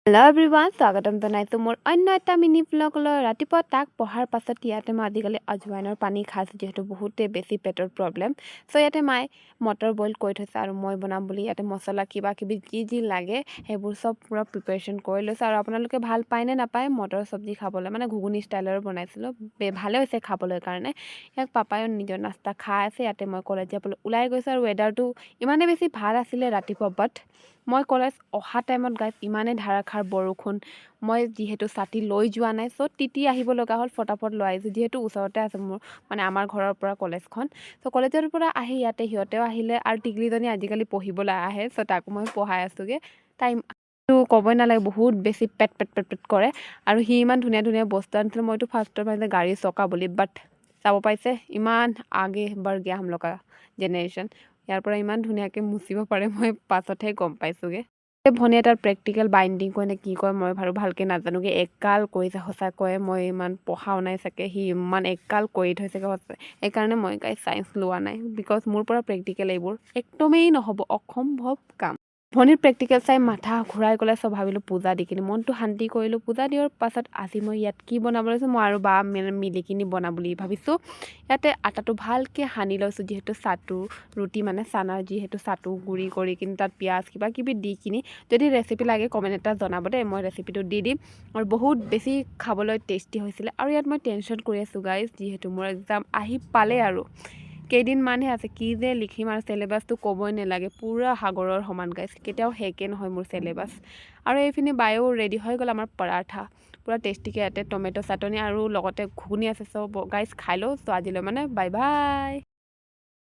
Hello' everyone স্বাগতম জনাইছোঁ মোৰ অন্য এটা মিনি ব্লগলৈ। ৰাতিপুৱা তাক পঢ়াৰ পাছত ইয়াতে মই আজিকালি অজৱাইনৰ পানী খাইছোঁ, যিহেতু বহুতেই বেছি পেটৰ প্ৰব্লেম। চ' ইয়াতে মায়ে মটৰ বইল কৰি থৈছে আৰু মই বনাম বুলি ইয়াতে মছলা কিবা কিবি যি লাগে সেইবোৰ চব পূৰা প্ৰিপেৰেশ্যন কৰি লৈছোঁ। আৰু আপোনালোকে ভাল পায় নে নাপায় মটৰ চব্জি খাবলৈ, মানে ঘুগুনি ষ্টাইলৰ বনাইছিলোঁ, ভালে হৈছে খাবলৈ কাৰণে। ইয়াক পাপায়ো নিজৰ নাস্তা খাই আছে, ইয়াতে মই কলেজ যাবলৈ ওলাই গৈছোঁ। আৰু ৱেডাৰটো ইমানেই বেছি ভাল আছিলে ৰাতিপুৱা, বাট মই কলেজ অহা টাইমত গাইজ ইমানেই ধাৰাসাৰ বৰষুণ, মই যিহেতু ছাতি লৈ যোৱা নাই, চ' তিতি আহিব লগা হ'ল। ফটাফট লৈ আহিছোঁ, যিহেতু ওচৰতে আছে মোৰ মানে আমাৰ ঘৰৰ পৰা কলেজখন। চ' কলেজৰ পৰা আহি ইয়াতে সিহঁতেও আহিলে, আৰু টিকলিজনী আজিকালি পঢ়িবলৈ আহে, চ' তাকো মই পঢ়াই আছোঁগৈ। তাই ক'বই নালাগে, বহুত বেছি পেট পেট পেট পেট কৰে। আৰু সি ইমান ধুনীয়া ধুনীয়া বস্তু আনিছিলে, মইতো ফাৰ্ষ্টত ভাবিছোঁ গাড়ী চকা বুলি, বাট চাব পাইছে ইমান আগে বাঢ় গয়া হাম লোগ কা জেনেৰেশ্যন। ইয়াৰ পৰা ইমান ধুনীয়াকৈ মুচিব পাৰে মই পাছতহে গম পাইছোঁগৈ। ভনীয়ে তাৰ প্ৰেক্টিকেল বাইণ্ডিং কয় নে কি কয় মই ভালকৈ নাজানোগৈ, একাল কৰিছে সঁচাকৈ। মই ইমান পঢ়াও নাই চাগে, সি ইমান একাল কৰি থৈছেগৈ সঁচাকৈ। সেইকাৰণে মই ছায়েন্স লোৱা নাই, বিকজ মোৰ পৰা প্ৰেক্টিকেল এইবোৰ একদমেই নহ'ব, অসম্ভৱ কাম। ভনীৰ প্ৰেক্টিকেল চাই মাথা ঘূৰাই গ'লে, চব ভাবিলোঁ পূজা দি কিনি মনটো শান্তি কৰিলোঁ। পূজা দিয়াৰ পাছত আজি মই ইয়াত কি বনাব লৈছোঁ, মই আৰু বা মিলি কিনি বনাম বুলি ভাবিছোঁ। ইয়াতে আটাটো ভালকৈ সানি লৈছোঁ, যিহেতু চাটু ৰুটি মানে চানাৰ যিহেতু চাটু গুড়ি কৰি কিনি তাত পিঁয়াজ কিবা কিবি দি কিনি, যদি ৰেচিপি লাগে কমেণ্ট এটা জনাব দেই, মই ৰেচিপিটো দি দিম। আৰু বহুত বেছি খাবলৈ টেষ্টি হৈছিলে। আৰু ইয়াত মই টেনশ্যন কৰি আছোঁ গাইজ, যিহেতু মোৰ এক্সাম আহি পালে আৰু কেইদিনমানহে আছে, কি যে লিখিম। আৰু চিলেবাছটো ক'বই নালাগে, পূৰা সাগৰৰ সমান গাইজ, কেতিয়াও শেষে নহয় মোৰ চিলেবাছ। আৰু এইখিনি বায়ো ৰেডি হৈ গ'ল, আমাৰ পৰাঠা পূৰা টেষ্টিকৈ, ইয়াতে টমেট' চাটনি আৰু লগতে ঘুগুনি আছে। চ' গাইজ খাই লওঁ। চ' আজিলৈ মানে বাই বাই।